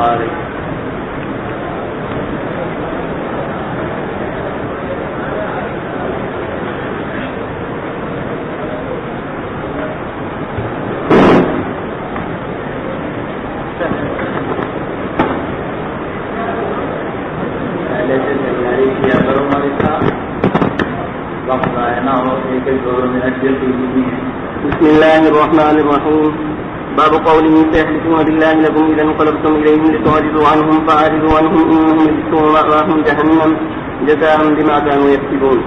البخاري. بسم الله الرحمن الرحيم. باب قوله سيحلفون بالله لكم إذا انقلبتم إليهم لتعرضوا عنهم فأعرضوا عنهم إنهم رجس ومأواهم جهنم جزاء بما كانوا يكسبون.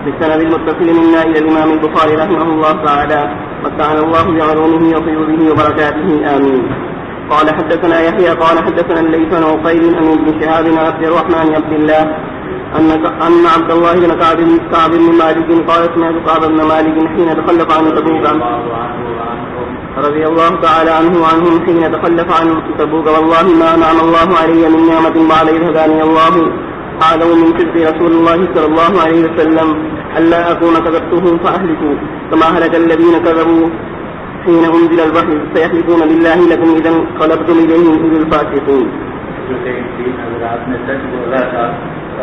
بالسند المتصل منا إلى الإمام البخاري رحمه الله تعالى وتعالى الله بعلومه وطيوبه وبركاته آمين. قال حدثنا يحيى قال حدثنا الليث عن عقيل عن ابن شهاب عن عبد الرحمن عبد الله أن عبد الله بن كعب بن مالك قال سمعت كعب بن مالك حين تخلف عن تبوك رضي الله تعالى عنه وعنهم حين تخلف عن تبوك والله ما أنعم الله علي من نعمة بعد إذ هداني الله أعلم من كذب رسول الله صلى الله عليه وسلم ألا أكون كذبته فأهلكوا كما هلك الذين كذبوا حين أنزل الوحي سيحلفون بالله لكم إذا انقلبتم إليهم إذ الفاسقون.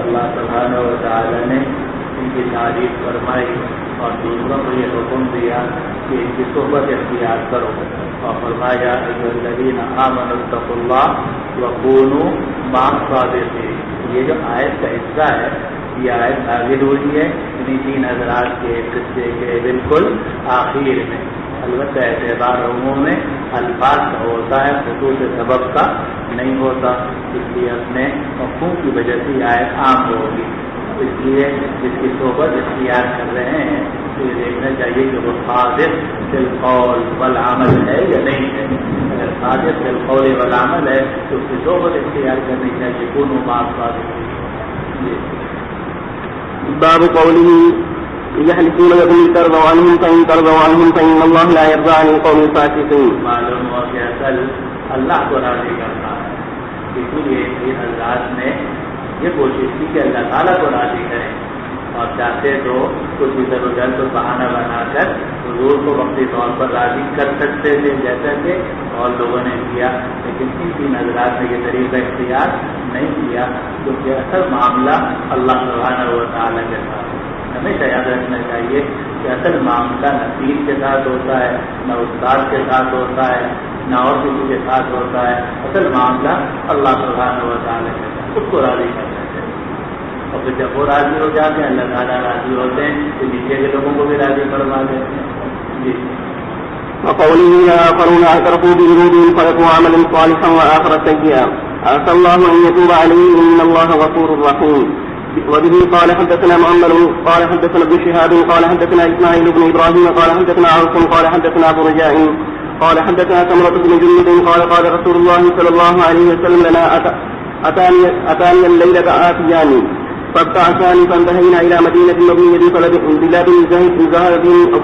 اللہ سبحانہ و تعالیٰ نے ان کی تعریف فرمائی اور دوسروں کو یہ حکم دیا کہ ان کی صحبت اختیار کرو اور فرمایا الذین آمنوا اتقوا اللہ وکونوا مع الصادقین. یہ جو آیت کا حصہ ہے یہ آیت نازل ہوئی ہے انہیں 3 حضرات کے قصے کے بالکل آخر میں. البتہ اعتبار عموم میں الفاظ کا ہوتا ہے خصوص سبب کا نہیں ہوتا, اس لیے اپنے مفہوم کی وجہ سے آیت عام ہوگی. اس لیے جس کی صحبت اختیار کر رہے ہیں تو یہ دیکھنا چاہیے کہ وہ صادق بالقول والعمل ہے یا نہیں ہے. اگر صادق بالقول والعمل ہے تو اس کی صحبت اختیار کرنی چاہیے. کونوا مع الصادقین. باب قوله يحلفون لكم لترضوا عنهم فإن ترضوا عنهم فإن الله لا يرضى عن القوم الفاسقين. معلوم ہوا کہ اصل اللہ کو راضی کرنا ہے. اسی لیے ان حضرات نے یہ کوشش کی کہ اللہ تعالیٰ کو راضی کریں اور چاہتے تو کچھ ادھر ادھر کو بہانہ بنا کر حضور کو وقتی طور پر راضی کر سکتے تھے جیسا کہ اور لوگوں نے کیا, لیکن ان 3 حضرات نے یہ طریقہ اختیار نہیں کیا کیونکہ اصل معاملہ اللہ سبحانہ و تعالیٰ کے ساتھ. ہمیشہ یاد رکھنا چاہیے کہ اصل معاملہ نہ پیر کے ساتھ ہوتا ہے, نہ استاد کے ساتھ ہوتا ہے, نہ اور کسی کے ساتھ ہوتا ہے. اصل معاملہ اللہ سبحانہ و تعالیٰ کے ساتھ خود کو راضی کرنا چاہیے. اور پھر جب وہ راضی ہو جاتے ہیں اللہ تعالیٰ راضی ہوتے ہیں تو نیچے کے لوگوں کو بھی راضی کروا دیتے ہیں. جی. وقوله آخرون اعترفوا بذنوبهم فلقوا عملا صالحا وآخر سيئا عسى الله أن يتوب عليهم إن الله غفور رحيم. وبه قال حدثنا معمر قال حدثنا ابن شهاب قال حدثنا إسماعيل بن إبراهيم قال حدثنا عوف قال حدثنا أبو رجاء قال حدثنا سمرة بن جندب قال قال رسول الله صلى الله عليه وسلم لنا أتاني الليلة آتيان فابتعثاني فانتهينا إلى مدينة مبنية بلاد زهر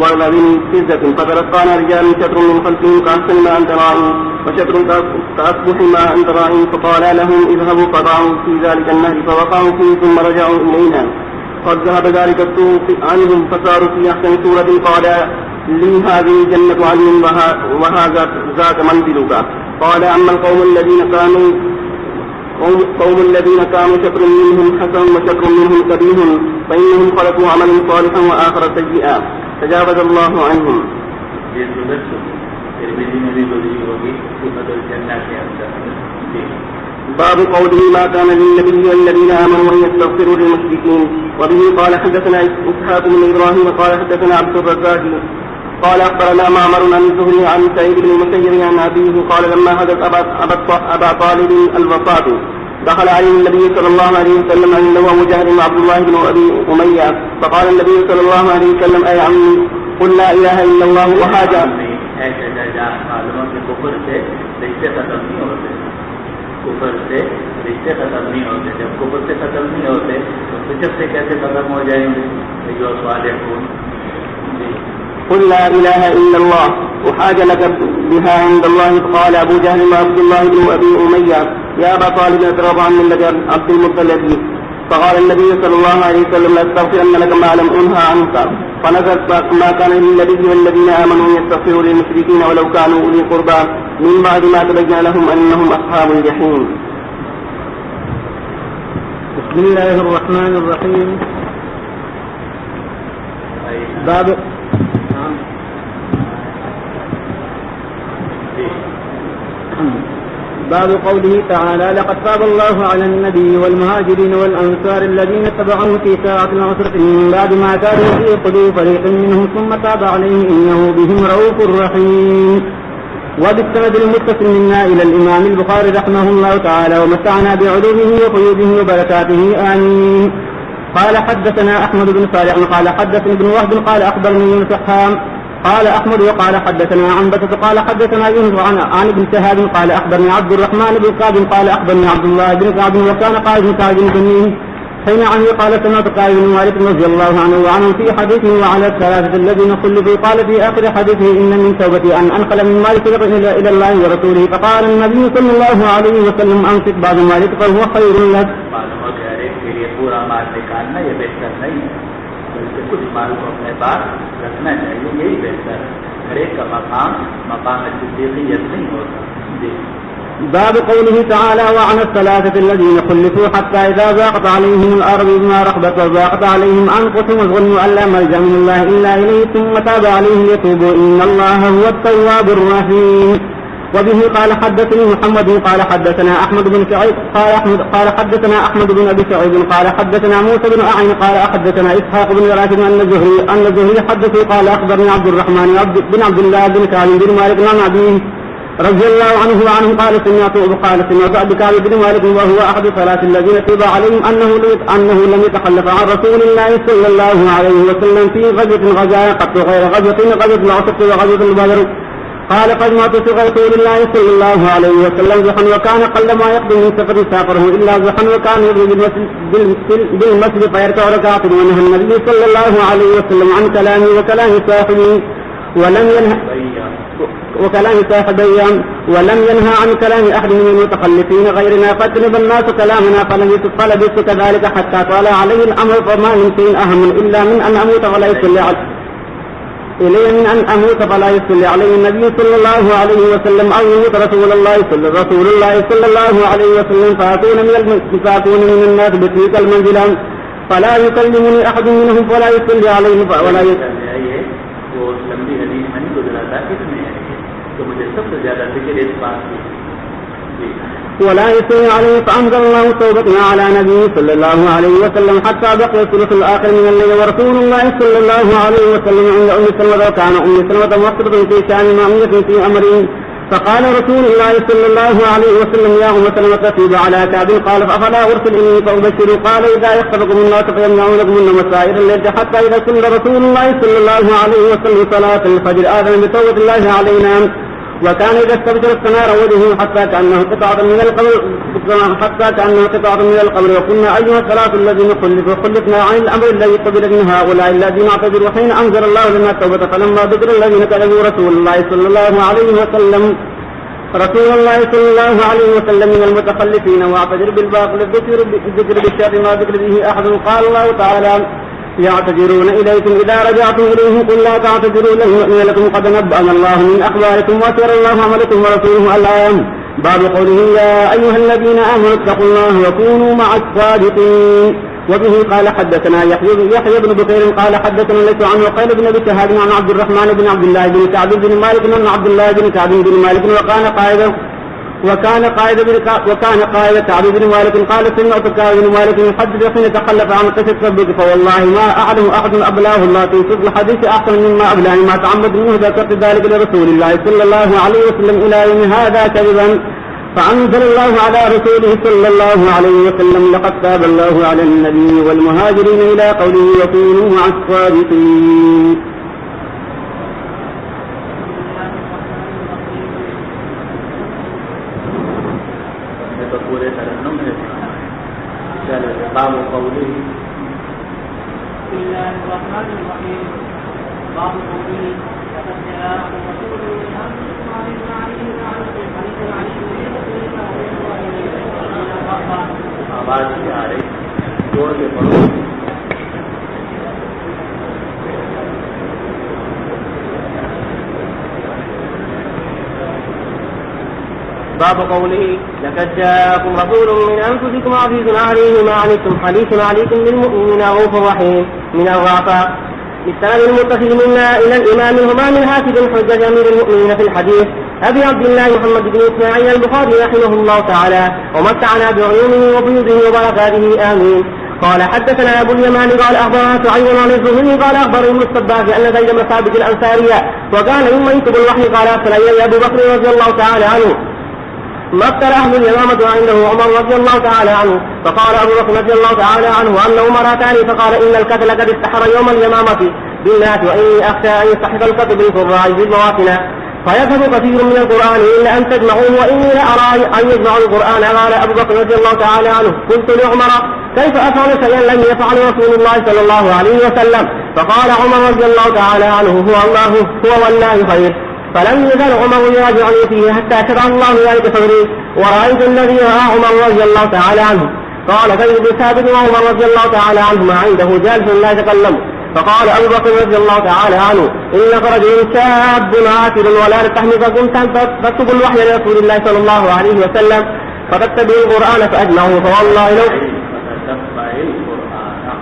ضرب فزة فتلقانا رجال شطر من خلفهم كأحسن ما أنت راعي وشطر كأصبح ما أنت راعي فقالا لهم اذهبوا فضعوا في ذلك النهر فوقعوا فيه ثم رجعوا إلينا قد ذهب ذلك السوء عنهم فصاروا في أحسن سورة قال لي هذه جنة عدن وهذا ذاك منزلك. قال أما القوم الذين كانوا شطر منهم حسن وشطر منهم كبيه فإنهم خلقوا عملا صالحا وآخر سيئا تجاوز الله عنهم. باب قوله ما كان للنبي والذين آمنوا أن يستغفروا للمشركين. وبه قال حدثنا إسحاق بن إبراهيم قال حدثنا عبد الرزاق قال أخبرنا معمر عن الزهري عن سعيد بن المسيب عن أبيه قال لما حدث أبا طالب الوفاة دخل عليه النبي صلى الله عليه وسلم عنده أبو جهل وعبد الله بن أبي أمية فقال النبي صلى الله عليه وسلم أي عمي قل لا إله إلا الله وحاجة. کفر سے رشتے ختم نہیں ہوتے, کفر سے رشتے ختم نہیں ہوتے. جب کفر سے ختم نہیں ہوتے تو فجر سے کیسے ختم ہو جائیں گے؟ جو صالح ہوں. قل لا إله إلا الله وحاج لك بها عند الله. قال أبو جهل وعبد الله بن أبي أمية يا أبا طالب أترضى عن ملة عبد المطلب. فقال النبي صلى الله عليه وسلم لأستغفرن لك ما لم أنهى عنك. فنزلت ما كان للنبي والذين آمنوا يستغفروا للمشركين ولو كانوا أولي قربى من بعد ما تبين لهم أنهم أصحاب الجحيم. بسم الله الرحمن الرحيم. باب قوله تعالى: لقد تاب الله على النبي والمهاجرين والأنصار الذين اتبعوه في ساعة العسرة من بعد ما كانوا يزيغ قلوب فريق منهم ثم تاب عليهم إنه بهم رؤوف رحيم. وبالسند المتصل منا إلى الإمام البخاري رحمه الله تعالى ومتعنا بعلومه وقيوده وبركاته آمين. قال: حدثنا أحمد بن صالح قال حدثني ابن وهب قال أخبرني يونس قال أحمد وقال حدثنا عنبسة قال حدثنا يونس عن ابن شهاب قال أخبرني عبد الرحمن بن كعب قال أخبرني عبد الله بن كعب وكان قائد بن كعب بن حين عنه قال: سمعت قائد بن مالك رضي الله عنه وعنه في حديثه وعلى الثلاثة الذين خلفوا قال في آخر حديثه: إن من توبتي أن أنقل من مالك إلى الله ورسوله. فقال النبي صلى الله عليه وسلم: أمسك بعض مالك فهو خير لك. پورا مال نکالنا یہ بہتر نہیں ہے، بلکہ کچھ مال کو اپنے پاس رکھنا چاہیے، یہی بہتر ہے. ہر ایک کا مقام صدیقیت نہیں ہوتا. جی. باب قوله تعالى: وعن الثلاثة الذين خلفوا حتى إذا ضاقت عليهم الأرض بما رحبت وضاقت عليهم أنفسهم وظنوا أن لا ملجأ من الله إلا إليه ثم تاب عليهم ليتوبوا إن الله هو التواب الرحيم. وبه قال حدثني محمد قال حدثنا أحمد بن سعيد قال حدثنا أحمد بن أبي سعيد قال حدثنا موسى بن أعين قال حدثنا إسحاق بن راشد أن الزهري حدثه قال أخبرني عبد الرحمن بن عبد الله بن كعب بن مالك عن أبيه رضي الله عنه وعنه قال: سمعت أبي كعب بن مالك وهو أحد الثلاث الذين تاب عليهم أنه لم يتخلف عن رسول الله صلى الله عليه وسلم في غزوة غزاها قط غير غزوة العسرة وغزوة البدر. قال: قد مات رسول الله صلى الله عليه وسلم زحا وكان قل ما يقدم من سفر سافره إلا زحا وكان يبدو بالمسجد فيركع ركعة ونهى النبي صلى الله عليه وسلم عن كلامه وكلام صاحبه ولم ينهى عن كلام أحد من المتخلفين غيرنا فاجتنب الناس كلامنا فلبثت كذلك حتى طال عليه الأمر فما من شيء أهم إلا من أن أموت فلا يصلي عليه النبي صلى الله عليه وسلم أو يموت رسول الله صلى الله عليه وسلم فأكون من الناس بتلك المنزلة فلا يكلمني أحد منهم ولا يصلي عليه وہ لمبی حدیث میں نہیں گزرا تھا، کس میں ہے تو مجھے سب سے زیادہ فکر اس بات کی. ولا يصلي عليه فأنزل الله توبتنا على نبيه صلى الله عليه وسلم حتى بقي الثلث الآخر من الليل ورسول الله صلى الله عليه وسلم عند أم سلمة وكان أم سلمة مخطبة في شأن مأمونة في أمره. فقال رسول الله صلى الله عليه وسلم: يا أم سلمة تتوب على كعب. قال: فأفلا أرسل إليه فأبشر. قال: إذا يخطبكم الناس فيمنعونكم مسائر الليل حتى إذا صلى رسول الله صلى الله عليه وسلم صلاة الفجر آذن بتوبة الله علينا. وكان إذا استبشر السماء وجهه حتى كأنه قطعة من القبر وقلنا: أيها الثلاث الذين خلفنا عن الأمر الذي قبل من هؤلاء الذين اعتذروا حين أنزل الله لنا التوبة. فلما ذكر الذين كذبوا رسول الله صلى الله عليه وسلم من المتخلفين واعتذر بالباطل الذكر بالشر ما ذكر به أحد. قال الله تعالى: يعتذرون إليكم إذا رجعتم إليهم قل لا تعتذروا لن يؤمن لكم قد نبأنا الله من أخباركم وسير الله عملكم ورسوله الآية. باب قوله: يا أيها الذين آمنوا اتقوا الله وكونوا مع الصادقين. وبه قال حدثنا يحيى بن بكير قال حدثنا ليس عن وقيل بن أبي شهاب عن عبد الرحمن بن عبد الله بن كعب بن مالك عن عبد الله بن كعب بن مالك وكان قائد كعب بن مالك قال: سمعت كعب بن مالك يحدث حين تخلف عن قصة ربك فوالله ما أعلم أحد أبلاه الله توصف الحديث أحسن مما أبلاني ما تعمد منه ذكرت ذلك لرسول الله صلى الله عليه وسلم إلى يوم هذا كذبا. فأنزل الله على رسوله صلى الله عليه وسلم: لقد تاب الله على النبي والمهاجرين إلى قوله وكونوا مع الصادقين. پورے ترنم سے چلو باب قوله بسم الله الرحمن الرحيم. باب قوله: لقد جاءكم رسول من أنفسكم عزيز عليه ما عنتم حريص عليكم بالمؤمنين رؤوف رحيم. آواز بھی آ رہی، جوڑ کے پڑھو. باب قوله لقد جاءكم رسول من أنفسكم عزيز عليه ما عنتم حريص عليكم بالمؤمنين رؤوف رحيم. من الرافع بالسند المتصل منا إلى الإمام الهمام الحافظ الحجة أمير المؤمنين في الحديث أبي عبد الله محمد بن إسماعيل البخاري رحمه الله تعالى ومتعنا بعلومه وبيوضه وبركاته آمين. قال حدثنا أبو اليمان قال أخبرنا سعيد عن الزهري قال أخبرني ابن الصباح أن زيد بن ثابت الأنصاري وكان ممن يكتب الوحي قال أرسل أبو بكر رضي الله تعالى عنه مكر أهل اليمامة عنده عمر رضي الله تعالى عنه فقال أبو بكر رضي الله تعالى عنه أن عمر أتاني فقال إن القتل قد استحر يوم اليمامة بالناس وإني أخشى أن يستحق القتل بالفراء في المواطن فيذهب كثير من القرآن إلا أن تجمعوه وإني لأرى أن يجمعوا القرآن. قال أبو بكر رضي الله تعالى عنه قلت لعمر كيف أفعل شيئا لم يفعل رسول الله صلى الله عليه وسلم؟ فقال عمر رضي الله تعالى عنه هو والله خير. فلم يزل عمر يراجعني فيه حتى شرع الله ذلك صدري ورأيت الذي رأى عمر رضي الله تعالى عنه. قال زيد بن ثابت وعمر رضي الله تعالى عنهما عنده جالس لا يتكلم. فقال أبو بكر رضي الله تعالى عنه إنك رجل شاب عاقل ولا تحمقكم تكتب الوحي لرسول الله صلى الله عليه وسلم فتتبع القرآن فأجمعه فوالله لو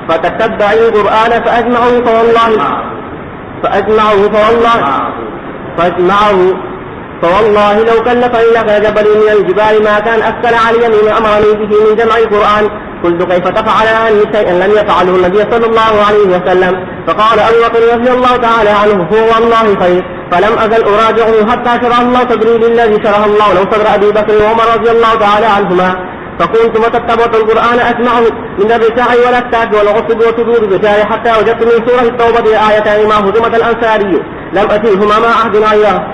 فتتبع القرآن فأجمعه فوالله لو كلفني لك جبل من الجبال ما كان أثقل علي مما أمرني به من جمع القرآن. قلت كيف تفعل عني شيئا لم يفعله النبي صلى الله عليه وسلم؟ فقال أبو بكر رضي الله تعالى عنه هو والله خير. فلم أزل أراجعه حتى شرع الله صدري للذي شرح الله له صدر أبي بكر وعمر رضي الله تعالى عنهما. فقلت وتتبعت القرآن أسمعه من الرساع والأكتاف والعصب وصدور الرسال حتى وجدت من سورة التوبة آيتين ما هزمت الأنصاري لم أتيهما مع عهد غيره.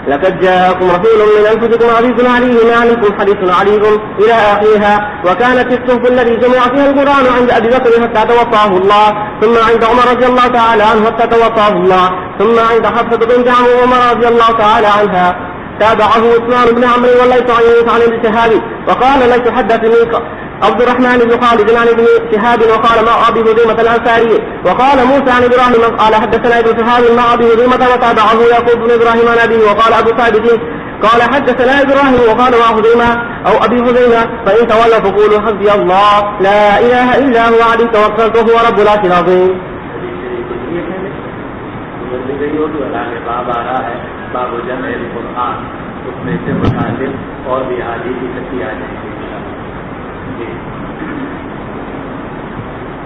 لقد جاءكم رسول من أنفسكم عزيز عليه ما عنتم حريص عليكم إلى آخرها. وكانت الصحف التي جمع فيها القرآن عند أبي بكر حتى توفاه الله ثم عند عمر رضي الله تعالى عنه حتى توفاه الله ثم عند حفصة بنت عمر رضي الله تعالى عنها. تابعه عثمان بن عمرو والليث عن ابن شهاب وقال ليس حدثني عبد الرحمن بن خالد عن ابن شهاب وقال مع أبي هزيمة الأنصاري وقال موسى عن إبراهيم قال حدثنا ابن شهاب مع أبي هزيمة وتابعه يعقوب بن إبراهيم عن أبيه وقال أبو ثابت قال حدثنا إبراهيم وقال مع هزيمة أو أبي هزيمة فإن تولوا فقولوا حسبي الله لا إله إلا هو عليه توكلت وهو رب العرش العظيم. باب آ رہا ہے باب جمع القرآن اس میں سے متعلق اور بھی حدیث کی تشریح آ جائیں گی.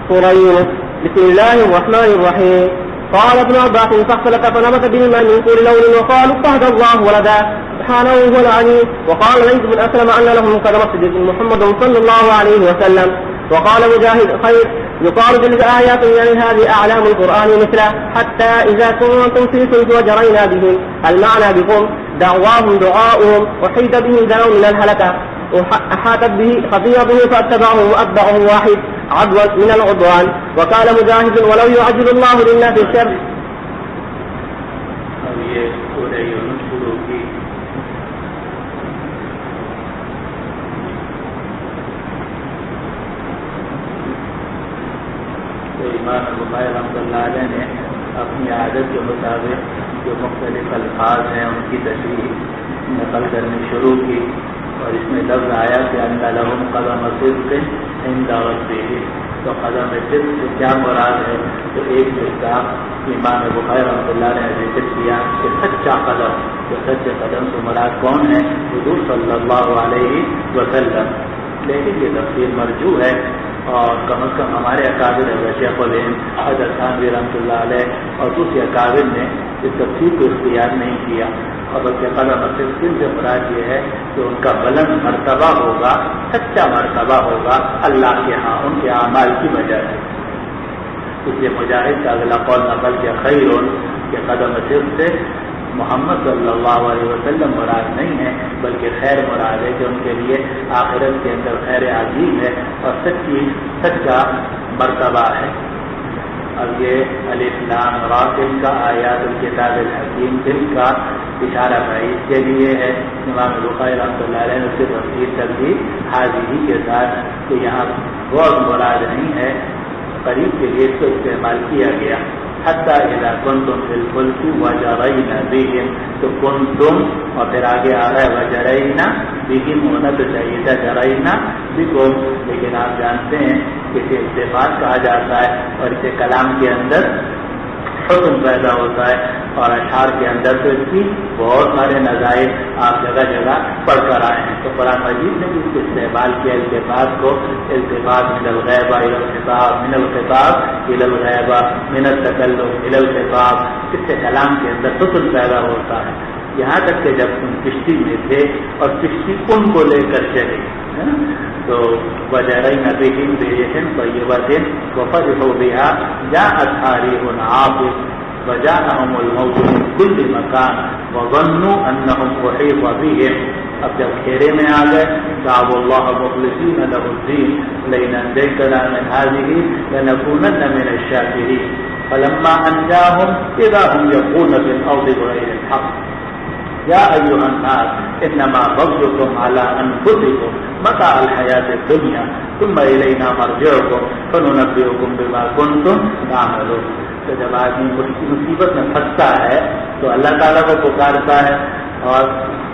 سورة يونس. بسم الله الرحمن الرحيم. قال ابن عباس فاختلف فنبت بالماء من كل لون وقالوا اتخذ الله ولدا سبحانه هو العليم. وقال ليث بن أسلم أن لهم قدم صديق محمد صلى الله عليه وسلم. وقال مجاهد خير يقال تلك آيات يعني هذه أعلام القرآن مثله حتى إذا كنتم في صلب وجرينا بهم المعنى بكم دعواهم دعاؤهم وحيد بهم ذنب من الهلكة أحاطت به خطيئته فاتبعهم وأتبعهم واحد عدوا من العدوان. وقال مجاهد ولو يعجل الله للناس الشر. امام بخاری رحمۃ اللہ علیہ نے اپنی عادت کے مطابق جو مختلف الفاظ ہیں ان کی تشریح نقل کرنی شروع کی اور اس میں لفظ آیا کہ اللہ لہم قدم صدق عند ربہم. تو قدم صدق سے کیا مراد ہے؟ تو ایک جگہ امام بخاری رحمۃ اللہ نے ذکر کیا کہ سچا قدم. تو سچے قدم سے مراد کون ہے؟ حضور صلی اللہ علیہ وسلم. لیکن یہ تفصیل مرجوع ہے اور کم از کم ہمارے اکابر شیخ الہند حضرت خانوی رحمۃ اللہ علیہ اور دوسرے اکابر نے اس تفصیل کو اختیار نہیں کیا. اور بلکہ قدم صدق سے مراد یہ ہے کہ ان کا بلند مرتبہ ہوگا, سچا مرتبہ ہوگا اللہ کے ہاں ان کے اعمال کی وجہ سے. اس لیے مجاہد کا اگلا قول نقل کیا خیر کہ قدم صدق سے محمد صلی اللہ علیہ وسلم مراد نہیں ہے بلکہ خیر مراد ہے کہ ان کے لیے آخرت کے اندر خیر عظیم ہے اور سچ کا مرتبہ ہے. اب یہ الف لام را کا آیات الکتاب الحکیم دل کا اشارہ بعید کے لیے ہے. امام بخاری رحمۃ اللہ علیہ نے اس سے تفصیل کر دی حاضری کے ساتھ کہ یہاں غور مراد نہیں ہے, قریب کے لیے اس کو استعمال کیا گیا. حتی اذا کنتم فی الفلک وجرین بہم، تو کنتم اور پھر آگے آ رہا ہے وجرین بہم، ہونا تو چاہیے تھا جرین بکم، لیکن آپ جانتے ہیں کہ اسے التفات کہا جاتا ہے اور اسے کلام کے اندر حکم پیدا ہوتا ہے، اور اشعار کے اندر تو اس کی بہت سارے نظائر آپ جگہ جگہ پڑھ کر آئے ہیں۔ تو قرآن مجید نے بھی اس کو استعمال کیا التفات کو، التفات من الغیبہ الی الخطاب، من الخطاب الی الغیبہ، من التکلم الی الخطاب، اس سے کلام کے اندر حسن پیدا ہوتا ہے، یہاں تک کہ جب تم کشتی میں تھے اور کشتی ان کو لے کر چلے تو وجرین بہم بريح طیبۃ وفرحوا بها جاءتها ريح عاصف وجاءهم الموت من كل مكان وظنوا انهم احيط بهم، اب جب گھیرے میں آ گئے دعوا الله مخلصين له الدين لئن انجيتنا من هذه لنكونن من الشاكرين فلما انجاهم اذا هم يبغون في الارض بغير الحق یا ایھا الناس انما بغیکم علی انفسکم متاع الحیاۃ الدنیا ثم الینا مرجعکم فننبئکم بما کنتم تعملون۔ تو جب آدمی مصیبت میں پھنستا ہے تو اللہ تعالیٰ کو پکارتا ہے، اور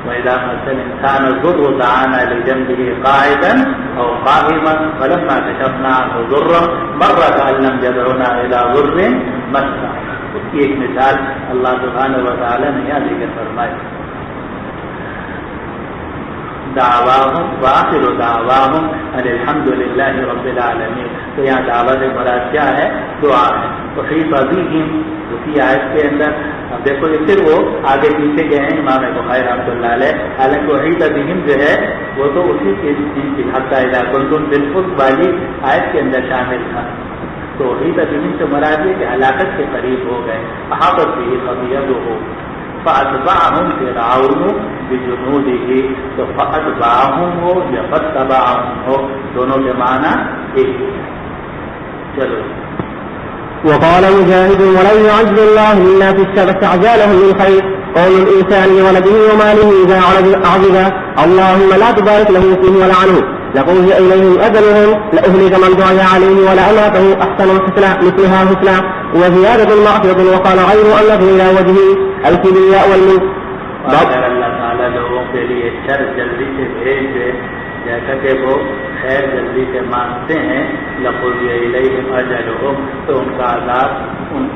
وَإِذَا مَسَّ الْإِنسَانَ الضُّرُّ دَعَانَا لِجَنبِهِ قَاعِدًا أَوْ قَائِمًا فَلَمَّا كَشَفْنَا عَنْهُ ضُرًّا مَرَّ كَأَن لَّمْ يَدْعُنَا إِلَىٰ ضُرٍّ مَسَّهُ۔ اس کی ایک مثال اللہ سبحانہ و تعالیٰ نے یہاں ذکر فرمائی، دعواہم وآخر دعواہم ان الحمد للہ رب العالمین۔ تو یہاں دعوت مراد کیا ہے؟ دعا ہے۔ وحیط بہم، اسی آیت کے اندر اب دیکھو یہ پھر وہ آگے پیچھے گئے ہیں امام بخاری رحمۃ اللہ علیہ، حالانکہ وحیط بہم جو ہے وہ تو اسی کی حتی اذا کنتم فی الفلک والی آیت کے اندر شامل تھا۔ تو وحیط بہم سے مراد یہ کہ ہلاکت کے قریب ہو گئے، احاطت به خطیئتہ فاتبعهم فرعون بجنوده، تو فاتبعهم ہو یا فتبعهم ہو، دونوں کے معنی ایک ہے۔ چلو وقال مجاهد ولن يعجل الله للناس الشر استعجالهم بالخير قول الإنسان لولده وماله إذا أعجب اللهم لا تبارك له فيه ولعنه لقضي إليهم أجلهم لأهلك من دعي عليه ولأماته أحسن الحسنى مثلها حسنى وزيادة المغفرة وقال غير أنه إلى وجهه الكبرياء والملك۔ اگر اللہ تعالیٰ لوگوں کے لیے شر جلدی سے بھیج دے، جیسا کہ وہ خیر جلدی سے مانگتے ہیں، لقضی الیہم اجلہم، تو ان کا عذاب ان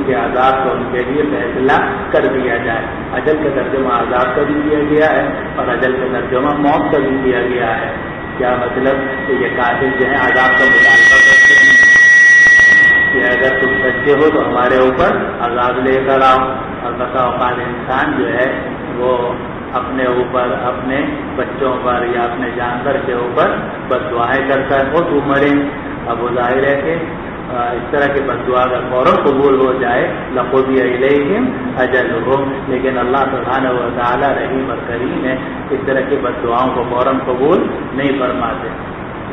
کے عذاب کو ان کے لیے فیصلہ کر دیا جائے۔ اجل کا ترجمہ عذاب کا بھی کیا گیا ہے اور اجل کا ترجمہ موت کا بھی کیا گیا ہے۔ کیا مطلب کہ یہ کافر جو ہیں عذاب کا مطالبہ کرتے ہیں کہ اگر تم سچے ہو تو ہمارے اوپر عذاب لے کر آؤ، اور بسا اوقات انسان جو ہے وہ اپنے اوپر، اپنے بچوں پر یا اپنے جانور کے اوپر بد دعائیں کرتا ہے، وہ تو مرے۔ اب وہ ظاہر ہے کہ اس طرح کی بد دعا اگر فوراً قبول ہو جائے لقضی الیہم اجلہم، لیکن اللہ سبحانہ و تعالیٰ رحیم اور کریم ہے، اس طرح کی بد دعاؤں کو فوراً قبول نہیں فرماتے۔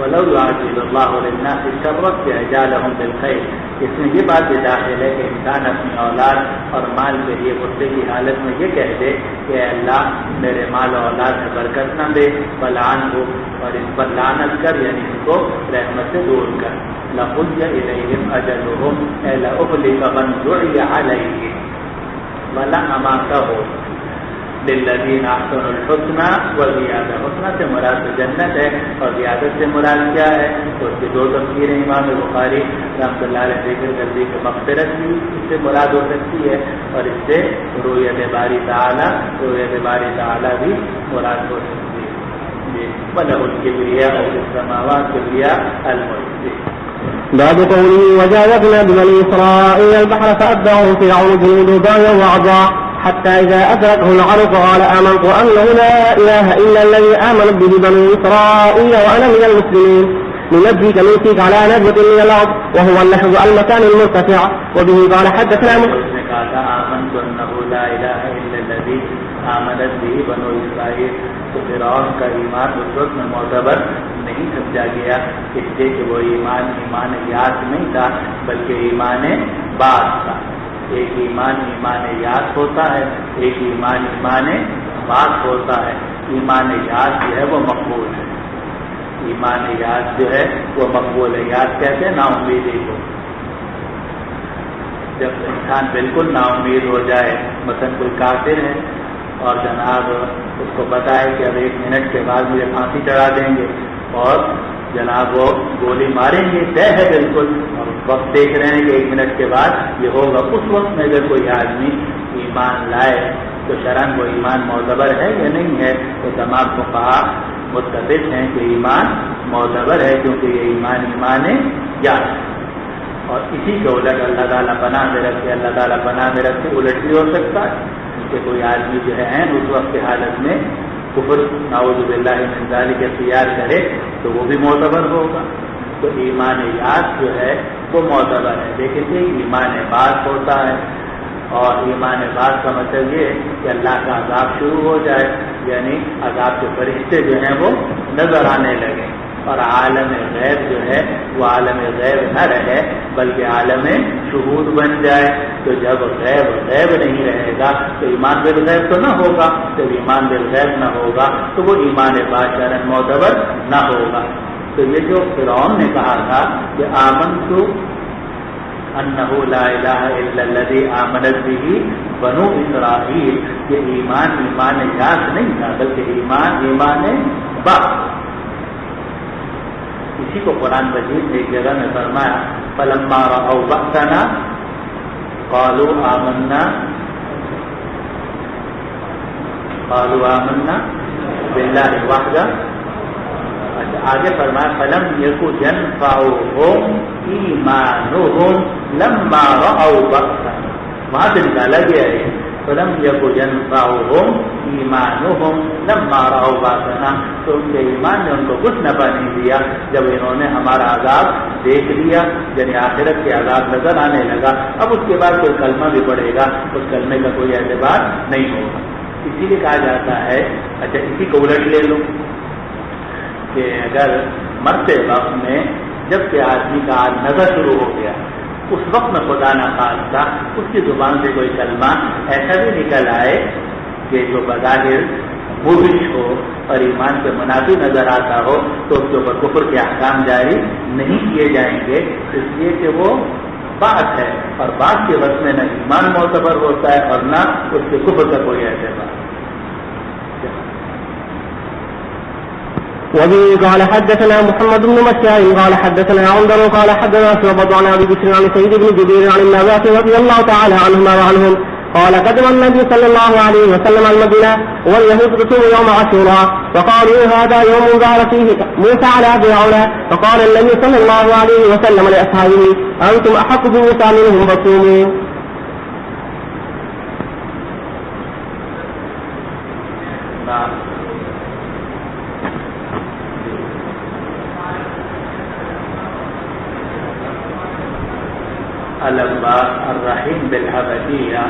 وَلَوْ يُعَجِّلُ اللَّهُ لِلنَّاسِ الشَّرَّ اسْتِعْجَالَهُم بِالْخَيْرِ، اس میں یہ بات بھی داخل ہے کہ انسان اپنی اولاد اور مال کے لیے غصے کی حالت میں یہ کہہ دے کہ اے اللہ میرے مال و اولاد میں برکت نہ دے، بلعنہ، اور اس پر لعنت کر، یعنی ان کو رحمت سے دور کر۔ لَقُضِیَ إِلَیہم أَجَلُہم أَیْ لَأُهْلِکَ مَن دُعِیَ عَلَیہ وَلَأَمَاتَہُ للذین احسنوا الحسنى وزیادہ۔ حسنہ سے مراد جنت ہے اور زیادت سے مراد کیا ہے؟ تو اس کی دو تفسیریں امام بخاری رحمۃ اللہ علیہ ذکر کر دی کہ مغفرت بھی اس سے مراد ہو سکتی ہے، اور اس سے رؤیت باری تعالیٰ بھی مراد ہو سکتی ہے۔ وَلَهُ الْكِبْرِيَاءُ فِي السَّمَاوَاتِ وَالْأَرْضِ الْمُلْكُ۔ باب قوله وجاوزنا ببني إسرائيل البحر فأتبعه فرعون جنوده بغيا وعدوا حتى إذا أدركه الغرق قال آمنت أنه لا إله إلا الذي آمنت به بنو إسرائيل وأنا من المسلمين ننجيك من فيك على نجوة من الأرض وهو اللحظ المكان المرتفع وبه قال حدثنا آمنت أنه لا إله إلا الذي آمنت به بنو إسرائيل۔ تو فرعون کا ایمان اس وقت میں معتبر نہیں سمجھا گیا، اس لیے کہ وہ ایمان یاد نہیں تھا بلکہ ایمان بعد تھا۔ ایک ایمان یاد ہوتا ہے، ایک ایمان بعد ہوتا ہے۔ ایمان یاد جو ہے وہ مقبول ہے، ایمان یاد جو ہے وہ مقبول ہے۔ یاد کہتے ہیں نا امیدی کو۔ جب انسان بالکل نا امید ہو جائے، مثلا کوئی کافر ہے اور جناب اس کو پتا ہے کہ اب 1 منٹ کے بعد مجھے پھانسی چڑھا دیں گے اور جناب وہ گولی ماریں گے، طے ہے بالکل، اور وقت دیکھ رہے ہیں کہ 1 منٹ کے بعد یہ ہوگا، اس وقت میں اگر کوئی آدمی ایمان لائے تو شرعاً وہ ایمان معتبر ہے یا نہیں ہے؟ تو تمام فقہاء متفق ہیں کہ ایمان معتبر ہے، کیونکہ یہ ایمان یاد ہے۔ اور اسی کے الٹ اللہ تعالیٰ پناہ میں رکھے، اللہ تعالیٰ پناہ میں رکھے الٹ بھی ہو سکتا ہے کہ کوئی آدمی جو ہے اس وقت کی حالت میں کفر نعوذ باللہ من ذالک اختیار کرے تو وہ بھی معتبر ہوگا۔ تو ایمان یاد جو ہے وہ معتبر ہے، لیکن یہ ایمان بعد ہوتا ہے، اور ایمان بعد کا مطلب یہ کہ اللہ کا عذاب شروع ہو جائے، یعنی عذاب کے فرشتے جو ہیں وہ نظر آنے لگیں، اور عالم غیب جو ہے وہ عالم غیب نہ رہے بلکہ عالم شہود بن جائے۔ تو جب غیب نہیں رہے گا تو ایمان بالغیب تو نہ ہوگا، جب ایمان بالغیب نہ ہوگا تو وہ ایمان باشرن معتبر نہ ہوگا۔ تو یہ جو فرعون نے کہا تھا کہ آمنت انہ لا الہ الا الذی آمنت بہ بنو اسرائیل، یہ ایمان یاس نہیں تھا بلکہ ایمان با۔ اسی کو قرآن مجید نے ایک جگہ میں فرمایا فلما رأوا بأسنا قالوا آمنا باللہ وحدہ۔ آگے فرمایا فلم یکن ینفعهم ایمانهم لما رأوا بأسنا، وہاں سے نکالا گیا ہے فلم یکن ینفعهم ایمانهم لما رأوا بأسنا، تو ان کے ایمان نے ان کو کچھ نفع نہیں دیا جب انہوں نے ہمارا عذاب دیکھ لیا، یعنی آخرت کے عذاب نظر آنے لگا۔ اب اس کے بعد کوئی کلمہ بھی پڑھے گا، اس کلمے کا کوئی اعتبار نہیں ہوگا۔ اسی لیے کہا جاتا ہے، اچھا اسی کو الٹ لے لو کہ اگر مرتے وقت میں جب کہ آدمی کا نظر شروع ہو گیا، اس وقت میں خدا نخواستہ اس کی زبان سے کوئی کلمہ ایسا بھی نکل آئے کہ جو بظاہر مبش ہو اور ایمان سے منافی نظر آتا ہو، تو اس کے اوپر کفر کے احکام جاری نہیں کیے جائیں گے، اس لیے کہ وہ بات ہے، اور بات کے وقت میں نہ ایمان معتبر ہوتا ہے اور نہ اس کے کفر کا کوئی اعتبار۔ وبه قال حدثنا محمد بن مشاء قال حدثنا عنبر قال حدثنا شعبة عن ابي بكر عن سعيد بن جبير عن النبات رضي الله تعالى عنهما وعنهم قال قدم النبي صلى الله عليه وسلم المدينة واليهود تصوم يوم عاشوراء فقالوا هذا يوم ظهر فيه موسى على فرعون، فقال النبي صلى الله عليه وسلم لأصحابه أنتم أحق بموسى منهم فصوموا۔ الانباء الرحیم بالحبشیہ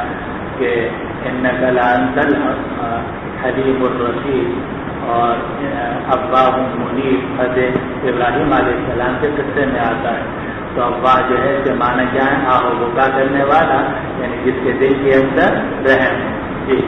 کہ انک لانت الحلیم الرشید، اور ابا منیب حضرت ابراہیم علیہ السلام کے قصے میں آتا ہے۔ تو ابا جو ہے اس کے معنی کیا ہے؟ آہو بکا کرنے والا، یعنی جس کے دل کے اندر رحم۔ جی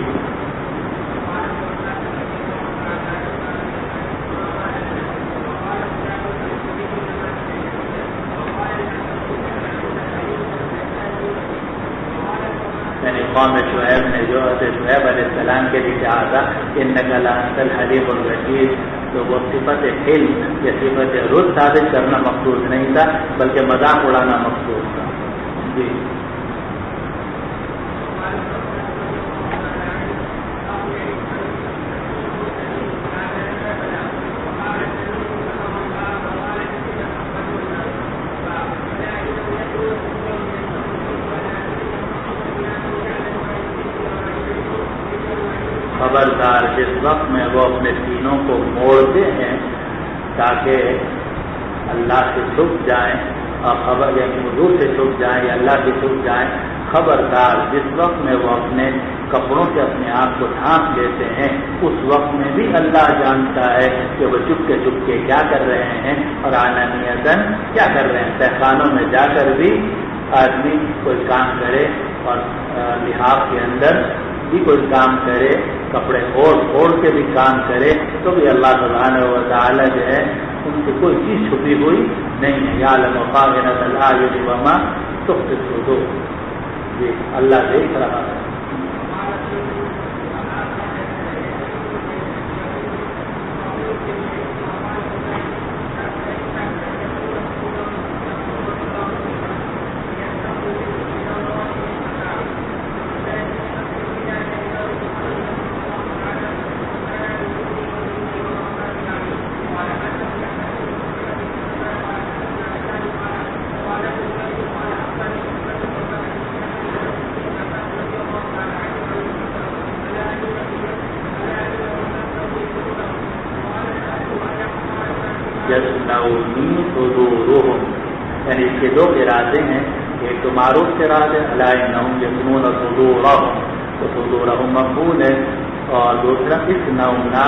قوم شعیب نے جو حضرت شعیب علیہ السلام کے لیے کہا تھا انک لانت الحلیم الرشید، تو وہ صفت حلم یا صفت رشد ثابت کرنا مقصود نہیں تھا بلکہ مذاق اڑانا مقصود تھا۔ جی خبردار جس وقت میں وہ اپنے سینوں کو موڑتے ہیں تاکہ اللہ سے چھپ جائیں، اور خبر یعنی حضور سے چھپ جائیں یا اللہ سے چھپ جائیں، خبردار جس وقت میں وہ اپنے کپڑوں سے اپنے آپ کو ڈھانپ لیتے ہیں، اس وقت میں بھی اللہ جانتا ہے کہ وہ چپ کے کیا کر رہے ہیں اور علانیتاً کیا کر رہے ہیں۔ تہخانوں میں جا کر بھی آدمی کوئی کام کرے اور لحاف کے اندر بھی کوئی کام کرے، کپڑے اوڑھ کے بھی کام کرے، تو بھی اللہ سبحانہ و تعالی جو ہے ان سے کوئی چیز چھپی ہوئی نہیں ہے۔ یعلم خائنۃ الاعین وما تخفی الصدور۔ جی اللہ دیکھ رہا ہے. یعنی اس کے دو ارادے ہیں. ایک تو معروف ارادے الا انہم یسنون صدورہم، تو صدورہم مقبول ہے، اور دوسرا اسنونا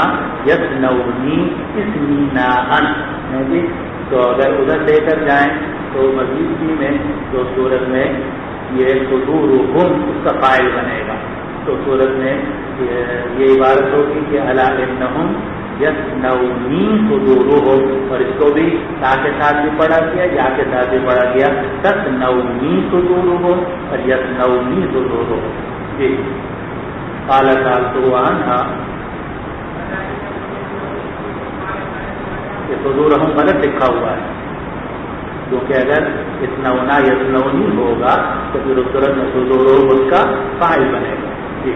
یسنونی اسمینا ان. تو اگر ادھر لے کر جائیں تو مزید میں تو صورت میں یہ صدورہم اس کا فاعل بنے گا. تو صورت میں یہ عبارت ہوگی کہ الا انہم یسنونی صدورہم، اور اس کو بھی تا کے ساتھ بھی پڑھا گیا، یا کے ساتھ بھی پڑھا گیا تسنونی صدورہم اور یسنونی صدورہم. جی قال سألت عنها، یہ صدورہم غلط لکھا ہوا ہے، کیونکہ اگر اسنونا یسنونی ہوگا تو پھر اس صورت میں صدورہم اس کا فاعل بنے گا. جی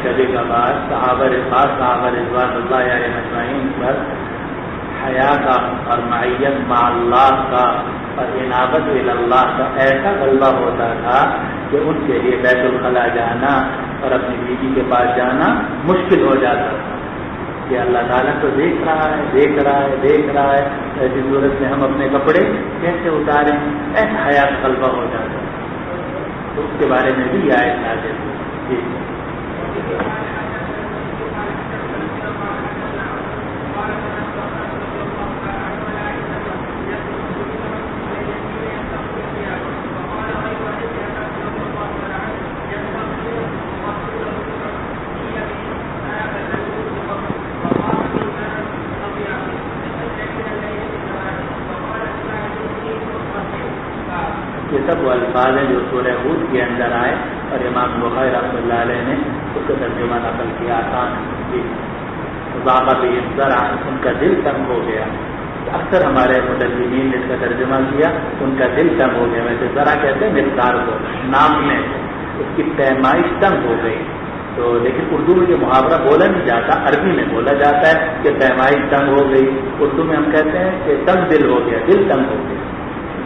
کبھی کبھار صحابہ رضوان اللہ علیہ مجمعین پر حیا کا اور معیت مع اللہ کا اور انابت اللہ کا ایسا غلبہ ہوتا تھا کہ ان کے لیے بیت الخلاء جانا اور اپنی بیوی کے پاس جانا مشکل ہو جاتا تھا کہ اللہ تعالیٰ تو دیکھ رہا ہے، ایسی صورت میں ہم اپنے کپڑے کیسے اتاریں، ایسا حیا کا غلبہ ہو جاتا تھا. تو اس کے بارے میں بھی یہ آیت نازل ہوئی. جی یہ سب وہ الفاظ ہیں جو سورہ ہود کے اندر آئے اور امام بخاری رحمۃ اللہ علیہ نے اس کا ترجمہ نقل کیا. آسان جی ضاقت الذرع، ان کا دل تنگ ہو گیا. اکثر ہمارے مترجمین نے اس کا ترجمہ کیا ان کا دل تنگ ہو گیا. ویسے ذرا کہتے ہیں مقدار کو، نام میں اس کی پیمائش تنگ ہو گئی. تو لیکن اردو میں یہ محاورہ بولا نہیں جاتا، عربی میں بولا جاتا ہے کہ پیمائش تنگ ہو گئی. اردو میں ہم کہتے ہیں کہ تنگ دل ہو گیا، دل تنگ ہو گیا.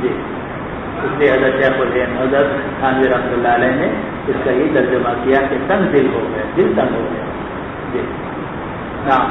جی اس لیے حضرت شیخ الہند حضرت تھانوی رحمۃ اللہ علیہ نے اس کا یہ ترجمہ کیا کہ تنگ دل ہو گیا، دل تنگ ہو گیا. جی ہاں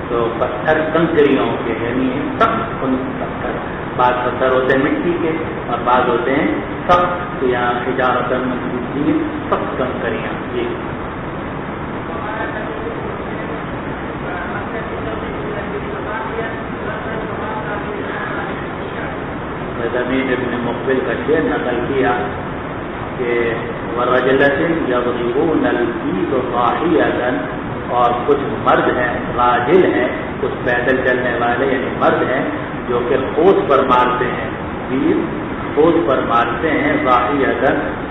تو پتھر کنکریوں کے، یعنی سخت پتھر، بعض پتھر ہوتے ہیں مٹی کے اور بعض ہوتے ہیں سخت. تو یہاں حجارتن منصوبی سخت کنکریاں. جی زمین ابن مقبل کا شعر نقل کیا کہ ورجلۃ یضربون الفیل ضاحیۃ، اور کچھ مرد ہیں راجل ہیں، کچھ پیدل چلنے والے یعنی مرد ہیں جو کہ قوس پر مارتے ہیں، تیر قوس پر مارتے ہیں، ضاحیۃ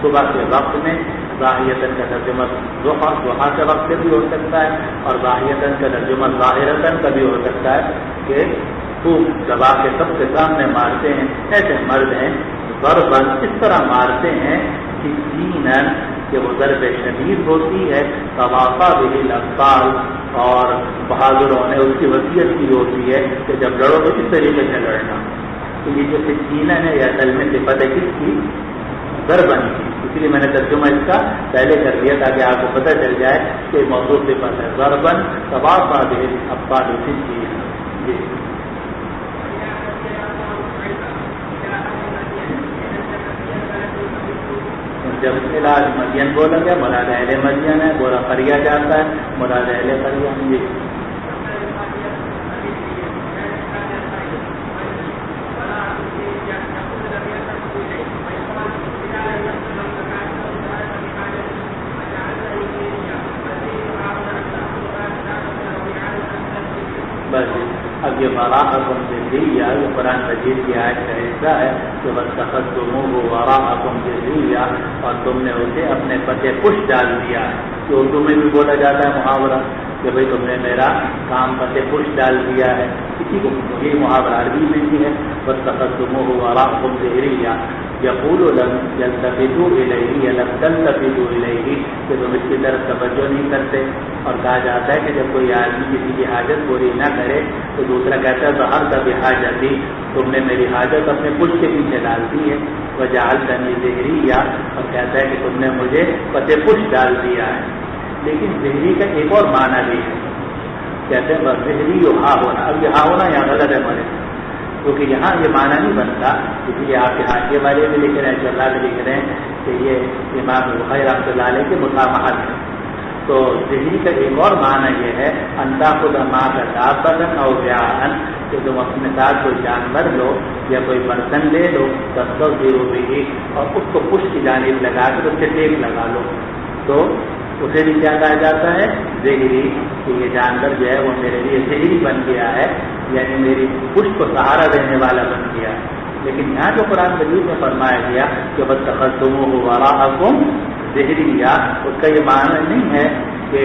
صبح کے وقت میں، ضاحیۃ کا ترجمہ ضحیٰ کے وقت سے بھی ہو سکتا ہے، اور ضاحیۃ کا ترجمہ ظاہرۃ کا بھی ہو سکتا ہے کہ خوب دبا کے سب کے سامنے مارتے ہیں۔ ایسے مرد ہیں ضرباً اس طرح مارتے ہیں کہ وہ ضرب شدید ہوتی ہے، تواقع به الابطال، اور بہادروں نے اس کی وصیت کی ہوتی ہے کہ جب لڑو تو اس طریقے سے لڑنا۔ تو یہ جو سکینن ہے یہ اصل میں صفت ہے کس کی؟ ضربن کی، اس لیے میں نے ترجمہ اس کا پہلے کر دیا تاکہ آپ کو پتہ چل جائے کہ موضوع صفت ہے ضربن تواقع به الابطال سکین۔ جی جب علاج مدین بولا گیا مراد اہل مدین ہے، بولا قریہ جاتا ہے مراد اہل قریہ۔ جی بس اب یہ وراءکم ذریہ، یہ قرآن مجید کی آیت کا حصہ ہے کہ وَاتَّخَذْتُمُوهُ وَرَاءَكُمْ ذِرِّيًّا، اور تم نے اسے اپنے پتے پش ڈال دیا ہے۔ تو اردو میں بھی بولا جاتا ہے محاورہ کہ بھئی تم نے میرا کام پتے پش ڈال دیا ہے، اسی کو یہ محاورہ عربی میں بھی ہے وَاتَّخَذْتُمُوهُ وَرَاءَكُمْ ذِرِّيًّا یقول لم یلتفتوا الیہ لم تلتفتوا الیہ، کہ تم اس کی طرف توجہ نہیں کرتے۔ اور کہا جاتا ہے کہ جب کوئی آدمی کسی کی حاجت پوری نہ کرے تو دوسرا کہتا ہے ظہرت بحاجتی، تم نے میری حاجت اپنے پشت کے پیچھے ڈال دی ہے۔ وجعلتنی ظہریہ، اور کہتا ہے کہ تم نے مجھے پتے پشت ڈال دیا ہے۔ لیکن ظہری کا ایک اور معنی بھی ہے، کہتے ہیں ظہری ہا ہونا۔ اب یہ ہا ہونا یہاں غلط ہے ہمارے، کیونکہ یہاں یہ معنی نہیں بنتا، اس لیے آپ کے حاشیے والے بھی لکھ رہے ہیں، اللہ بھی لکھ رہے ہیں کہ یہ امام بخاری رحمۃ اللہ علیہ کے مسامحت ہے۔ تو ظہری کا ایک اور معنی یہ ہے انتا خود ماں کا دابن اور بیان، کہ تم اپنے ساتھ کوئی جانور لو یا کوئی برتن لے لو تصویر بھی، اور اس کو پشت کی جانب لگا کر اس سے ٹیپ لگا لو، تو اسے بھی کیا کہا جاتا ہے؟ ظہری، کہ یہ جانور جو ہے وہ میرے لیے ظہری بن گیا ہے، یعنی میری پشت کو سہارا دینے والا بن گیا ہے۔ لیکن یہاں جو قرآن مجید میں فرمایا گیا کہ وَاتَّخَذْتُمُوهُ وَرَاءَكُمْ ذِرِّيًّا، اس کا یہ معنی نہیں ہے کہ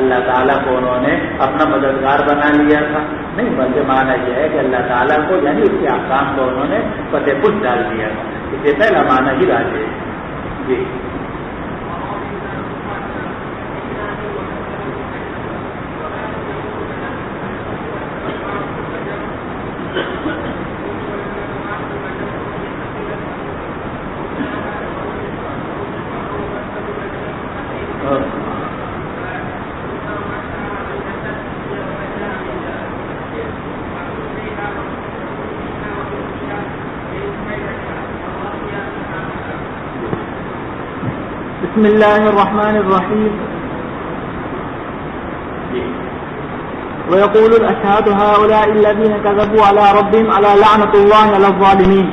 اللہ تعالیٰ کو انہوں نے اپنا مددگار بنا لیا تھا، نہیں، بلکہ معنی یہ ہے کہ اللہ تعالیٰ کو یعنی اس کے احکام کو انہوں نے پتے پشت ڈال دیا تھا۔ اس سے پہلا معنی ہی راجع ہے۔ جی بسم الله الرحمن الرحيم. ويقول الأشهاد هؤلاء الذين كذبوا على ربهم على لعنة الله على الظالمين.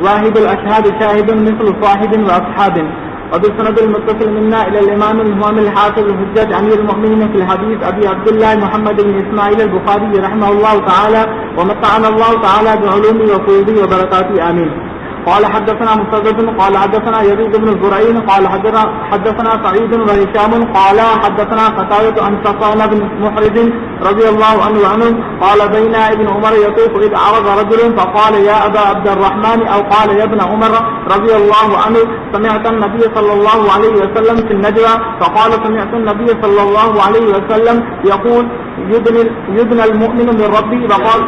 واحد الأشهاد شاهد مثل صاحب وأصحاب. وبالسند المتصل منا إلى الإمام المهم الحافظ الحجة أمير المؤمنين في الحديث أبي عبد الله محمد بن إسماعيل البخاري رحمه الله تعالى ومتعنا الله تعالى بعلومه وفيوضه وبركاته آمين. قال حدثنا مسدد قال حدثنا يزيد بن زرعين قال حدثنا سعيد وهشام قال حدثنا قتادة عن صفوان بن محرز رضي الله عنه قال بين ابن عمر يطوف إذ عرض رجل فقال يا أبا عبد الرحمن أو قال يا ابن عمر رضي الله عنه سمعت النبي صلى الله عليه وسلم في النجوى فقال سمعت النبي صلى الله عليه وسلم يقول يدنى المؤمن من ربه وقال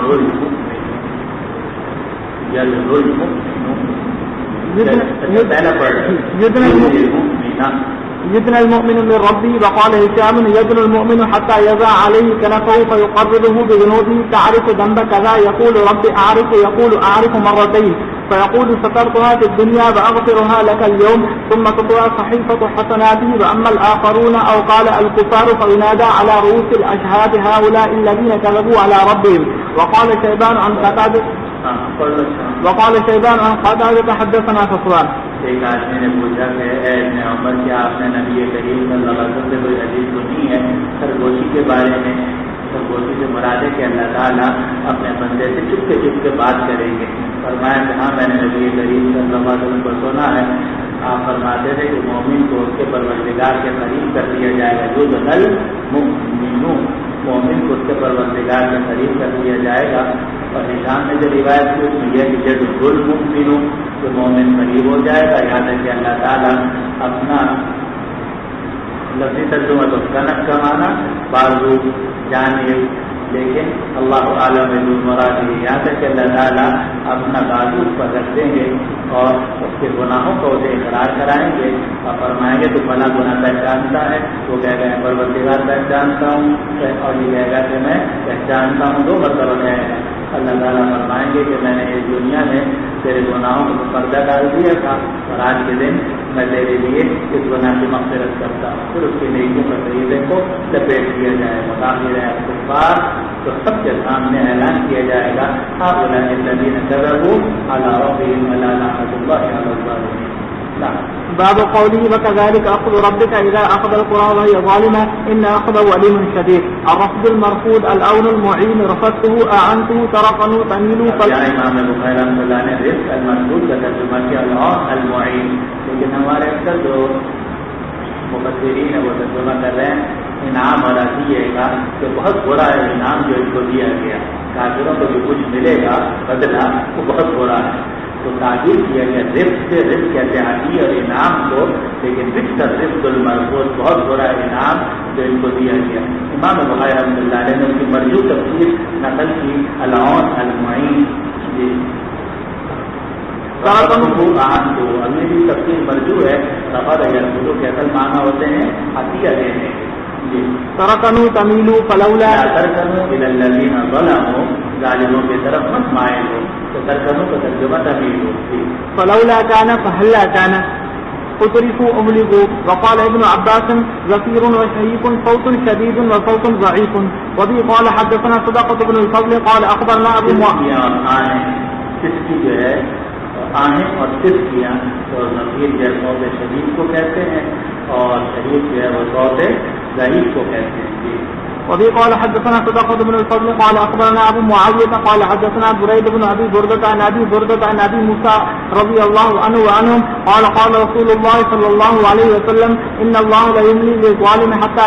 يدنى المؤمن من ربه. وقال هشام يدنى المؤمن حتى يضع عليه كنفه فيقربه بذنوبه تعرف ذنب كذا يقول رب أعرف يقول أعرف مرتين فيقول سترتها في الدنيا وأغفرها لك اليوم ثم تطوى صحيفة حسناته. وأما الآخرون أو قال الكفار فينادى على رؤوس الأشهاد هؤلاء الذين كذبوا على ربهم. وقال شيبان عن قتادة وقال شيبان عن قتادة حدثنا صفوان. ایک آدمی نے پوچھا کہ اے ابن عمر کیا آپ نے نبی کریم صلی اللہ علیہ وسلم سے کوئی حدیث سنی ہے سرگوشی کے بارے میں؟ سرگوشی سے مراد ہے کہ اللہ تعالیٰ اپنے بندے سے چپ کے بات کریں گے. فرمایا کہ ہاں میں نے نبی کریم صلی اللہ علیہ وسلم کو سنا ہے. آپ فرماتے تھے کہ مومن کو اس کے پروردگار کے قریب کر دیا جائے گا. جو دخل مومن کو اس کے پروردگار کے قریب کر دیا جائے گا. اور نشان میں جو روایت کی اس میں یہ کہ جب المؤمن جو مومن قریب ہو جائے گا. یاد ہے کہ اللہ تعالیٰ اپنا لفظی ترجمہ تو کنک کا معنی بازو جانے لیکن اللہ عالم مراد یاد ہے کہ اللہ تعالیٰ اپنا بازو پر رکھ دیں گے اور اس کے گناہوں کو اسے اقرار کرائیں گے اور فرمائیں گے تو بنا گناہ پہچانتا ہے. وہ کہے گا پروردگار پہچانتا ہوں اور یہ کہے گا کہ میں پہچانتا ہوں. دو مرتبہ کہے گا. اللہ تعالیٰ فرمائیں گے کہ میں نے اس دنیا میں تیرے گناہوں کو پردہ ڈال دیا تھا اور آج کے دن میں تیرے لیے اس گناہ کی مغفرت کرتا ہوں. پھر اس کے نیکیوں کا طریقے کو لپیٹ دیا جائے گا. باقی رہے کفار تو سب کے سامنے اعلان کیا جائے گا هؤلاء الذين كذبوا على ربهم الا لعنة الله على الظالمين. باب قوله وكذلك أخذ ربك إذا أخذ القرى وهي ظالمة إن أخذه أليم شديد. الرفض المرفوض الأون المعين رفضته أعنته ترقنوا تميلوا امام بخاری رحمۃ اللہ نے رزق المرفوض کا ترجمہ کیا العون المعین. لیکن ہمارے اکثر جو مفسرین ہیں وہ ترجمہ کر رہے ہیں انعام اور عطیے کا کہ بہت بڑا ہے انعام جو ان کو دیا گیا. کافروں کو جو کچھ ملے گا بدلہ وہ بہت بڑا ہے. تو تعبیر کیا گیا رزق سے رزق کہتے ہیں عطیہ اور انعام کو. لیکن رزق المرفوض بہت بڑا انعام جو ان کو دیا گیا. امام بخاری رحمۃ اللہ علیہ نے ان کی مرجو تفسیر نقل کی العون المعین. اگلی بھی تفسیر مرجو ہے. رفع یرفض کے اصل معنی ہوتے ہیں عطیہ دینے. ترکنوا تمیلوا فلولا ترکنوا الی الذین ظلموا ظالموں کی طرف مت مائل ہو. تو ترکنوا کا ترجمہ تمیل ہو. فلولا كان فهلا كان اتركوا اهلكوا. وقال ابن عباس زفير وشهيق صوت شديد وصوت ضعيف. وبه قال حدثنا صدقة بن الفضل قال اخبرنا ابو معاوية کس کی جو ہے آہیں اور صرف کیا تو ضمیر جو ہے صوت شدید کو کہتے ہیں اور شدید جو ہے وہ صوت ضعیف کو کہتے ہیں. وبه قال حدثنا صدقة بن الفضل قال اخبرنا ابو معاوية قال حدثنا بريد بن ابي بردة عن ابي بردة عن ابي موسى رضي الله عنه وعنهم قال قال رسول الله صلى الله عليه وسلم ان الله لا يملي للظالم حتى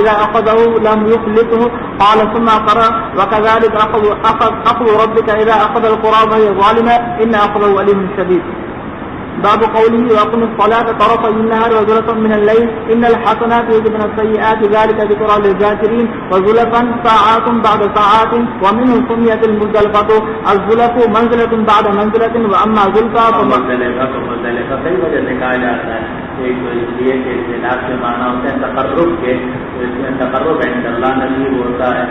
اذا اخذه لم يفلته. قال ثم قرأ وكذلك اخذ ربك اذا اخذ القرى وهي ظالمة ان اخذه أليم شديد. باب قوله واقم الصلاة طرفي النهار وزلفا من الليل ان الحسنات يذهبن السيئات ذلك ذكرى للذاكرين. وزلفا ساعات بعد ساعات ومنه سميت المزدلفة. الزلف منزلة بعد منزلة واما زلفا مزدلفہ کئی وجہ سے کہا جاتا ہے. ایک تو اس لیے کہ اختلاف کے معنی ہوتے ہیں تقرب کے, تو اس میں تقرب عند اللہ نصیب ہوتا ہے.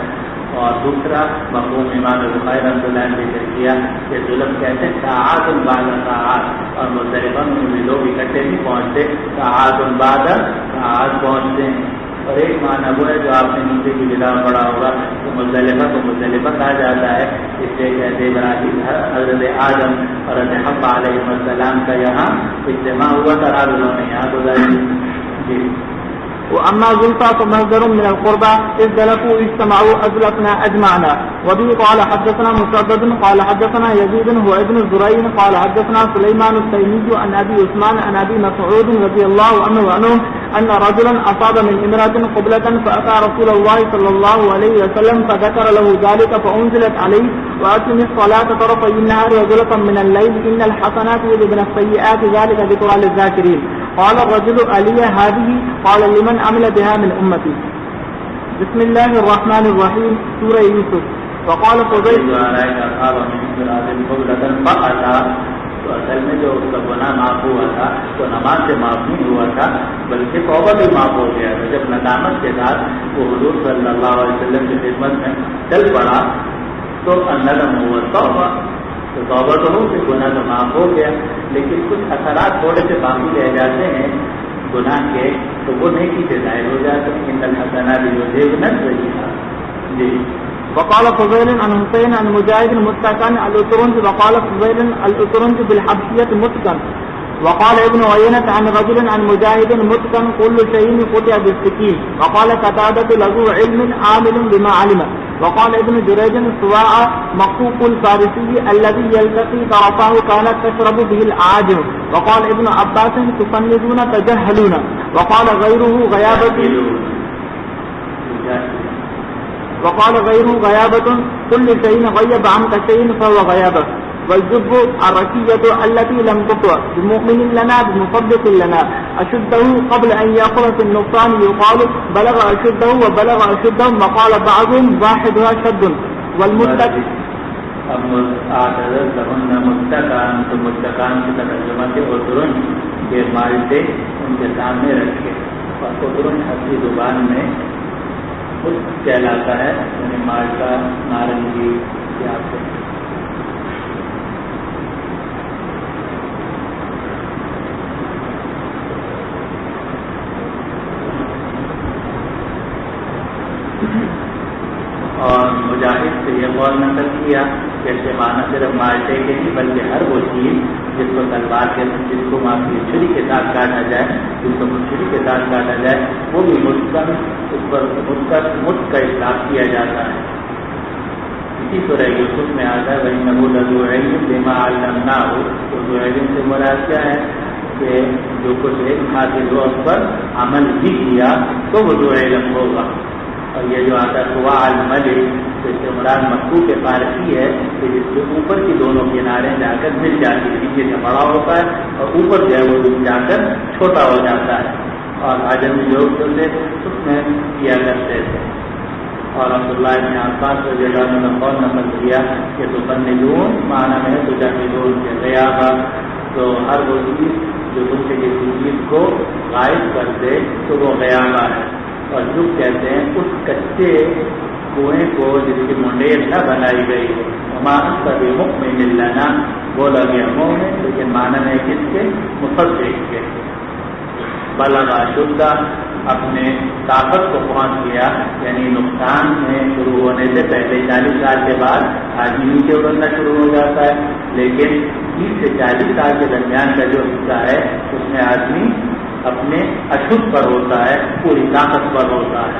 اور دوسرا مفہوم امام بخاری رحمۃ اللہ نے ذکر کیا کہ ظلم کہتے ہیں ساعات بعد ساعات. اور مزدلفہ میں لوگ اکٹھے نہیں پہنچتے, ساعات بعد ساعات پہنچتے ہیں. اور ایک معنی وہ ہے جو آپ نے نیچے کی بلا پڑا ہوگا تو مزدلفہ کو مزدلفہ کہا جاتا ہے. اس لیے کہتے ابراہیم حضرت آدم اور حضرت حوا علیہ السلام کا یہاں اجتماع ہوا تھا, رات انہوں نے یہاں گزاری. جی. واما زلفا فمصدر من القربى اذ دلفوا اجتمعوا ازلفنا اجمعنا. وبه قال حدثنا مسدد قال حدثنا يزيد هو ابن زريع قال حدثنا سليمان التيمي عن ابي عثمان عن ابي مسعود رضي الله عنه ان رجلا اصاب من امراه قبلة فاتى رسول الله صلى الله عليه وسلم فذكر له ذلك فانزلت عليه واقم الصلاة طرفي النهار وزلفا من الليل ان الحسنات يذهبن السيئات ذلك ذكرى للذاكرين. قال الرجل علي هذه قال لمن عمل بها من امتي. بسم الله الرحمن الرحيم. سورة يوسف. وقال فضيل تو اصل میں جو اس کا گناہ معاف ہوا تھا تو نماز سے معاف نہیں ہوا تھا بلکہ توبہ بھی معاف ہو گیا تھا. جب ندامت کے ساتھ وہ حضور صلی اللہ علیہ وسلم کی خدمت میں چل پڑا تو الندم ہوا توبہ. تو توبہ تو ہو کہ گناہ تو معاف ہو گیا, لیکن کچھ اثرات تھوڑے سے باقی رہ جاتے ہیں گناہ کے, تو وہ نیکی سے ظاہر ہو جاتے ہیں. ان الحسنات یذہبن السیئات. جی. وقال فضيل عن حسين عن مجاهد متكن الأترنج وقال فضيل الأترنج بالحبشية متكن وقال ابن عيينة عن رجل عن مجاهد متكن كل شيء قطع بالسكين وقال قتادة له علم عامل بما علم وقال ابن جريج سواع مخطوط الفارسي الذي يلتقي طرفه كانت تشرب به الأعاجم وقال ابن عباس تفندون تجهلون وقال غيره غيابة كل شيء غيب عنك شيء فهو غيابة والجب الركية التي لم تطوى بمؤمن لنا بمصدق لنا أشده قبل أن يأخذ في النقصان يقال بلغ أشده وبلغ أشده وقال بعضهم واحدها شد والمتك متکان تو متکان کی ترجمہ سے ادرن کے مالٹے ان کے سامنے رکھے اور ادرن حقیقی زبان میں کہلاتا ہے یعنی مالٹا نارنگی یا اور مجاہد سے یہ قول نقل کیا کہ معنی صرف مالٹے کے نہیں بلکہ ہر وہ چیز جس کو تلوار کے جس کو معافی چھری کے ساتھ کاٹا جائے جس کو چھری کے ساتھ کاٹا جائے وہ بھی متکن اس پر مت کا اطلاق کیا جاتا ہے. اسی طرح یوسف میں آتا ہے وہی نمود علم بما علمناہ تو علم سے مراد کیا ہے کہ جو کچھ علم حاصل ہو اس پر عمل بھی کیا تو وہ علم ہوگا. اور یہ جو آتا ہے سوا الملک تو اس سے مراد مکو کے فارسی ہے کہ جس کے اوپر کی دونوں کنارے جا کر مل جاتی ہے نیچے سے بڑا ہوتا ہے اور اوپر جو ہے وہ جا کر چھوٹا ہو جاتا ہے اور آجمی لوگ جو تھے اس میں کیا کرتے تھے. اور عبداللہ ابن عباس رضی اللہ عنہ نے قول نقل کیا کہ تو بنجون معنی میں تو جانور کے غیابہ تو ہر وہ چیز جو تم سے کسی چیز کو غائب کر دے تو وہ غیابہ ہے. اور جو کہتے ہیں اس کچے کنویں کو جس کی منڈیر نہ بنائی گئی ہے ہمارا کبھی مکھ میں مل لینا بولا گیا منہ میں لیکن معنی ہے کس کے مفسر کے بلغا شدہ اپنے طاقت کو پہنچ گیا یعنی نقصان میں شروع ہونے سے پہلے 40 سال کے بعد آدمی نیچے اترنا شروع ہو جاتا ہے لیکن 30 سے 40 سال کے درمیان کا جو حصہ ہے اس میں آدمی اپنے اشد پر ہوتا ہے پوری طاقت پر ہوتا ہے.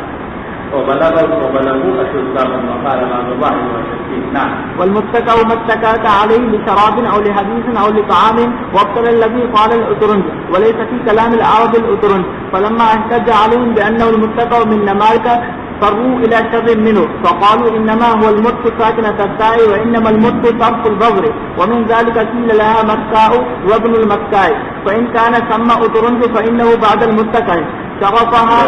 والمتكأ ما اتكأت عليه لشراب أو لحديث أو لطعام وابتلى الذي قال الأترنج وليس في كلام العرب الأترنج فلما احتج عليهم بأنه المتكأ من نمارك فروا إلى شر منه فقالوا إنما هو المت ساكنة التاء وإنما المت طرف البذر ومن ذلك قيل لها مكاء وابن المكاء فإن كان ثم أترنج فإنه بعد المتكأ شغفها.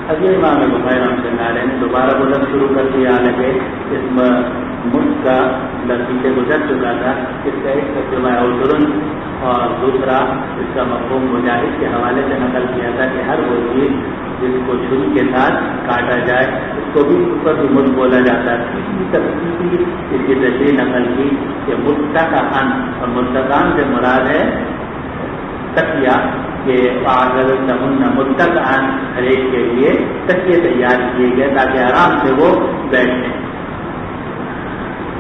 حضرت امام بخاری رحمۃ اللہ علیہ نے دوبارہ وہ لفظ شروع کر دیا حالانکہ اس ملک کا لفظ سے گزر چکا تھا. اس کا ایک ترجمہ ادرن اور دوسرا اس کا مفہوم مجاہد کے حوالے سے نقل کیا تھا کہ ہر وہ چیز جس کو چھری کے ساتھ کاٹا جائے اس کو بھی اوپر بھی ملک بولا جاتا ہے. تیسری تفصیلی اس کی تشریح نقل کی کہ متکئن اور متکئن سے مراد ہے تکیہ کہ متکئن ہر ایک کے لیے تکیے تیار کیے گئے تاکہ آرام سے وہ بیٹھیں.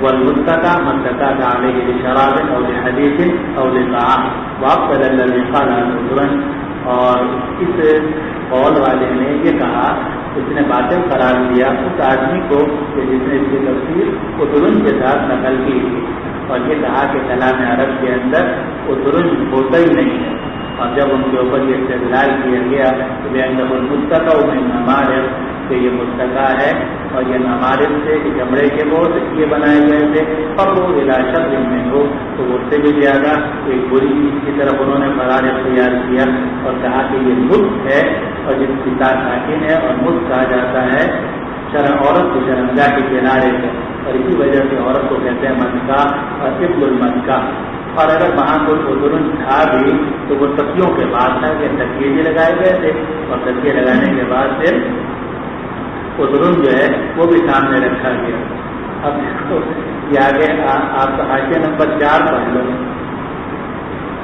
والمتکأ متکأ علیہ لشراب او لحدیث او لطعام وابتلى الذی قال الأترنج. اور اس قول والے نے یہ کہا اس نے باطل قرار دیا اس آدمی کو کہ جس نے اس کی تفسیر ادرن کے ساتھ نقل کی تھی اور یہ کہا کہ کلام عرب کے اندر ادرن ہوتا ہی نہیں ہے. اور جب ان کے اوپر یہ استدلال کیا گیا کہ المتکأ من نمارق کہ یہ متکأ ہے اور یہ نمارق سے چمڑے کے وہ تکیے بنائے گئے تھے اور وہ شر میں ہو تو اس سے بھی زیادہ ایک بری چیز کی طرف انہوں نے قرار اختیار کیا اور کہا کہ یہ ملک ہے اور جس کی ساکن ہے اور ملک کہا جاتا ہے عورت کی شرمگاہ کے کنارے سے اور اسی وجہ سے عورت کو کہتے ہیں متکا اور ابن المتکا. اور اگر وہاں کوئی ادرن تھا بھی تو وہ تکیوں کے بعد تھا کہ تکیے بھی لگائے گئے تھے اور تکیے لگانے کے بعد پھر ادرن جو ہے وہ بھی سامنے رکھا گیا. اب یہ آگے آپ کا حاشیہ نمبر 4 پڑھ لو.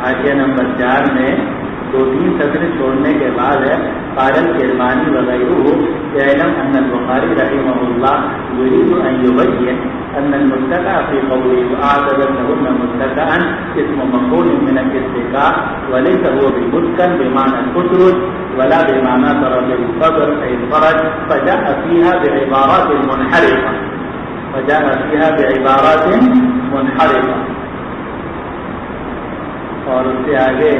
حاشیہ نمبر 4 میں 2-3 سطر چھوڑنے کے بعد ہے قال الکرمانی وغیرہ اعلم أن البخاري رحمه الله يريد أن يبين أن المتكأ في قوله وأعتدت لهن متكئا اسم مفعول من الاتكاء وليس هو بالمسكن بمعنى الخسرج ولا بمعنى طرف الصدر أي الفرج فجاء فيها بعبارات منحرفة اور اس سے آگے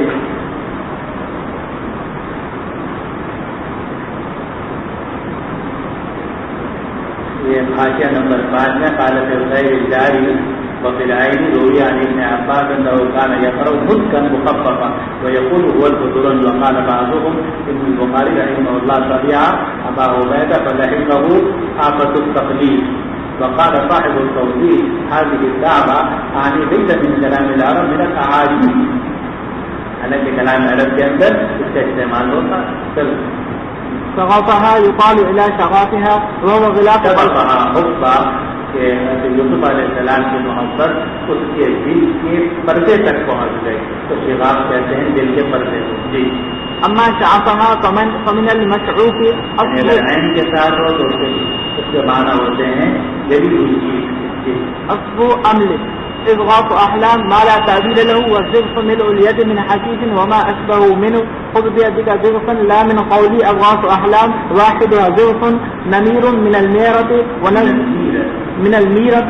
یہ حاشیہ نمبر 5 میں قالت غیر الجاری وفي العين روي عن ابن عباس انه كان يقرأ مسكا مخففا ويقول هو الفطور وقال بعضهم ابن البخاري رحمه الله تبع ابا عبيده فلحقه آفة التقليد وقال صاحب التوضيح هذه الدعوة يعني ليس من كلام العرب من الأعاجم حالانکہ کلام عرب کے اندر اس کا استعمال ہوتا شغفها يقال إلى شغافها وهو غلاف حبا کہ یوسف علیہ السلام کی محبت اس کے دل کے پردے تک پہنچ گئی تو شغاف کہتے ہیں دل کے پردے جی اما شغفها فمن المشعوف عین کے ساتھ ہو تو اس کے معنی ہوتے ہیں جلی ہوئی چیز جی اصبو امل اضغاث احلام ما لا تعبير له والزغف ملء اليد من حديث وما اشبه منه خذ بيدك زغفا لا من قولي اضغاث احلام واحدها زغف نمير من الميرة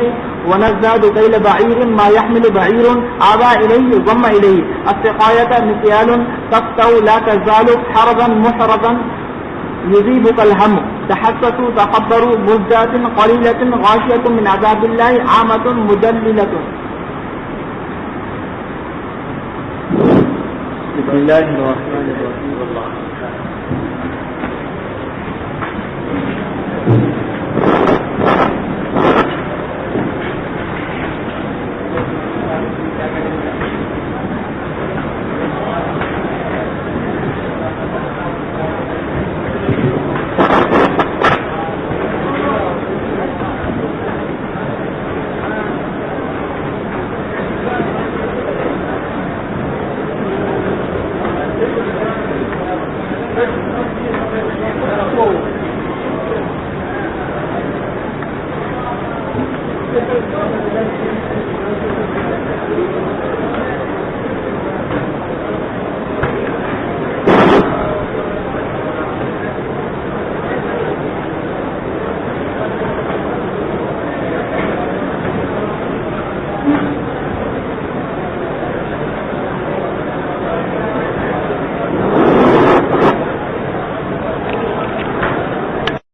ونزداد كيل بعير ما يحمل بعير عبا إليه ضم إليه السقاية مكيال تفتو لا تزال حربا محربا يذيبك الهم تحسسوا تخبروا مزدات قليلة غاشية من عذاب الله عامة مدللة. بسم الله الرحمن الرحيم.